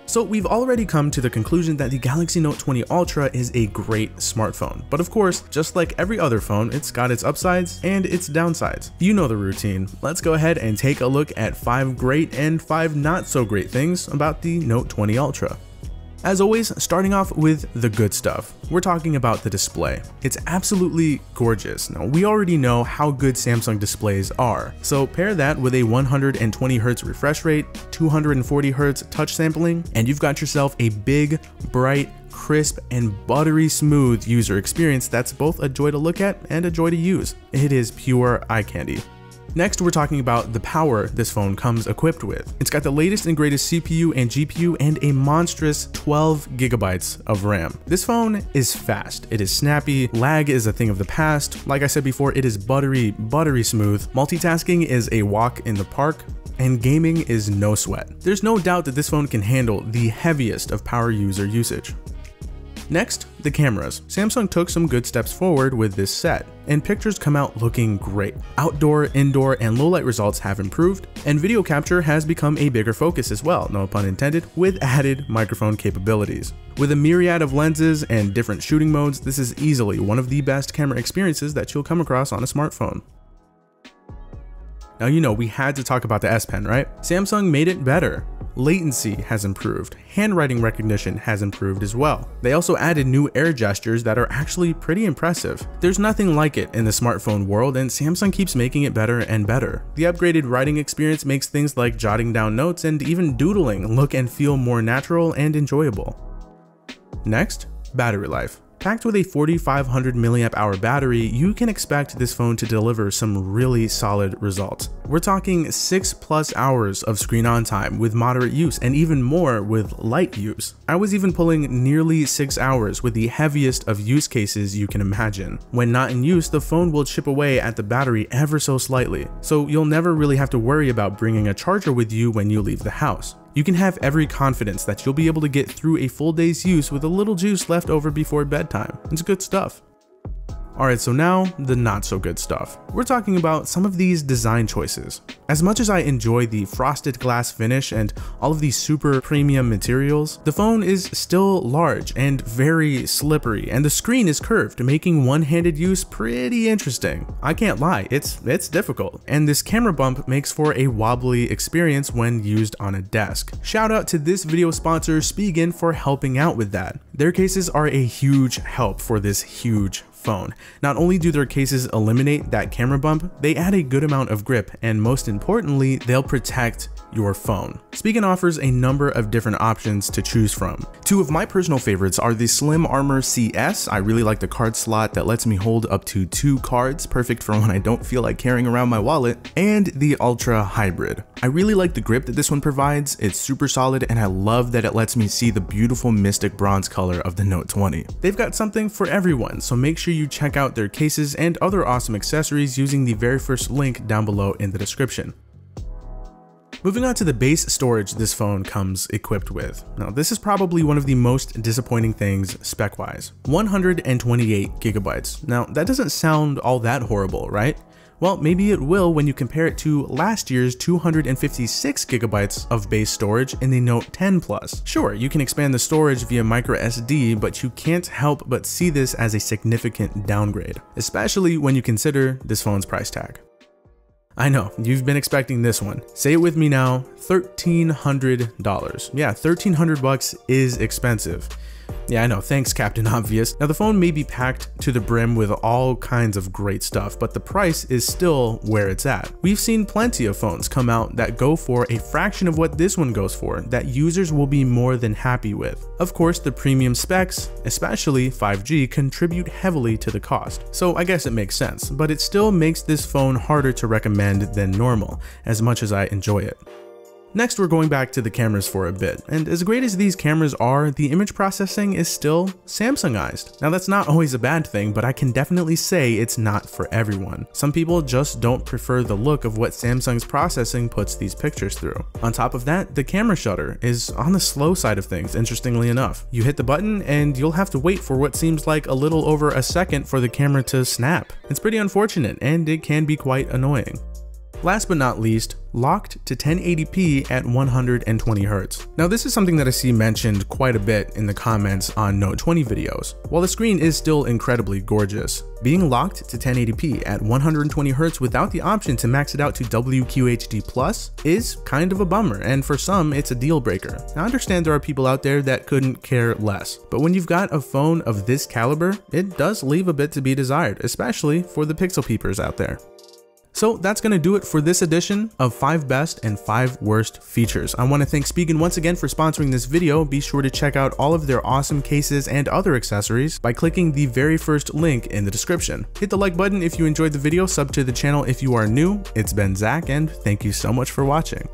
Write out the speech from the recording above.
So we've already come to the conclusion that the Galaxy Note 20 Ultra is a great smartphone. But of course, just like every other phone, it's got its upsides and its downsides. You know the routine. Let's go ahead and take a look at 5 great and 5 not so great things about the Note 20 Ultra. As always, starting off with the good stuff, we're talking about the display. It's absolutely gorgeous. Now, we already know how good Samsung displays are, so pair that with a 120Hz refresh rate, 240Hz touch sampling, and you've got yourself a big, bright, crisp, and buttery smooth user experience that's both a joy to look at and a joy to use. It is pure eye candy. Next, we're talking about the power this phone comes equipped with. It's got the latest and greatest CPU and GPU and a monstrous 12 GB of RAM. This phone is fast, it is snappy, lag is a thing of the past. Like I said before, it is buttery smooth. Multitasking is a walk in the park, and gaming is no sweat. There's no doubt that this phone can handle the heaviest of power user usage. Next, the cameras. Samsung took some good steps forward with this set, and pictures come out looking great. Outdoor, indoor, and low light results have improved, and video capture has become a bigger focus as well, no pun intended, with added microphone capabilities. With a myriad of lenses and different shooting modes, this is easily one of the best camera experiences that you'll come across on a smartphone. Now, you know, we had to talk about the S Pen, right? Samsung made it better. Latency has improved, handwriting recognition has improved as well. They also added new air gestures that are actually pretty impressive. There's nothing like it in the smartphone world, and Samsung keeps making it better and better. The upgraded writing experience makes things like jotting down notes and even doodling look and feel more natural and enjoyable. Next, battery life. Packed with a 4500 mAh battery, you can expect this phone to deliver some really solid results. We're talking 6+ hours of screen on time with moderate use and even more with light use. I was even pulling nearly 6 hours with the heaviest of use cases you can imagine. When not in use, the phone will chip away at the battery ever so slightly, so you'll never really have to worry about bringing a charger with you when you leave the house. You can have every confidence that you'll be able to get through a full day's use with a little juice left over before bedtime. It's good stuff. Alright, so now the not so good stuff. We're talking about some of these design choices. As much as I enjoy the frosted glass finish and all of these super premium materials, the phone is still large and very slippery, and the screen is curved, making one-handed use pretty interesting. I can't lie, it's difficult, and this camera bump makes for a wobbly experience when used on a desk. Shout out to this video sponsor Spigen for helping out with that. Their cases are a huge help for this huge phone. Not only do their cases eliminate that camera bump, they add a good amount of grip, and most importantly, they'll protect your phone. Spigen offers a number of different options to choose from. 2 of my personal favorites are the Slim Armor CS. I really like the card slot that lets me hold up to 2 cards, perfect for when I don't feel like carrying around my wallet, and the Ultra Hybrid. I really like the grip that this one provides, it's super solid, and I love that it lets me see the beautiful mystic bronze color of the Note 20. They've got something for everyone, so make sure you check out their cases and other awesome accessories using the very first link down below in the description. Moving on to the base storage this phone comes equipped with. Now, this is probably one of the most disappointing things spec-wise. 128 GB. Now, that doesn't sound all that horrible, right? Well, maybe it will when you compare it to last year's 256 GB of base storage in the Note 10 Plus. Sure, you can expand the storage via microSD, but you can't help but see this as a significant downgrade, especially when you consider this phone's price tag. I know, you've been expecting this one. Say it with me now, $1,300. Yeah, $1,300 is expensive. Yeah, I know, thanks Captain Obvious. Now the phone may be packed to the brim with all kinds of great stuff, but the price is still where it's at. We've seen plenty of phones come out that go for a fraction of what this one goes for, that users will be more than happy with. Of course, the premium specs, especially 5G, contribute heavily to the cost. So I guess it makes sense, but it still makes this phone harder to recommend than normal, as much as I enjoy it. Next, we're going back to the cameras for a bit, and as great as these cameras are, the image processing is still Samsungized. Now that's not always a bad thing, but I can definitely say it's not for everyone. Some people just don't prefer the look of what Samsung's processing puts these pictures through. On top of that, the camera shutter is on the slow side of things, interestingly enough. You hit the button and you'll have to wait for what seems like a little over a second for the camera to snap. It's pretty unfortunate, and it can be quite annoying. Last but not least, locked to 1080p at 120Hz. Now this is something that I see mentioned quite a bit in the comments on Note 20 videos. While the screen is still incredibly gorgeous, being locked to 1080p at 120Hz without the option to max it out to WQHD+ is kind of a bummer, and for some it's a deal breaker. Now I understand there are people out there that couldn't care less, but when you've got a phone of this caliber, it does leave a bit to be desired, especially for the pixel peepers out there. So that's going to do it for this edition of 5 best and 5 worst features. I want to thank Spigen once again for sponsoring this video. Be sure to check out all of their awesome cases and other accessories by clicking the very first link in the description. Hit the like button if you enjoyed the video, sub to the channel if you are new. It's been Zach, and thank you so much for watching.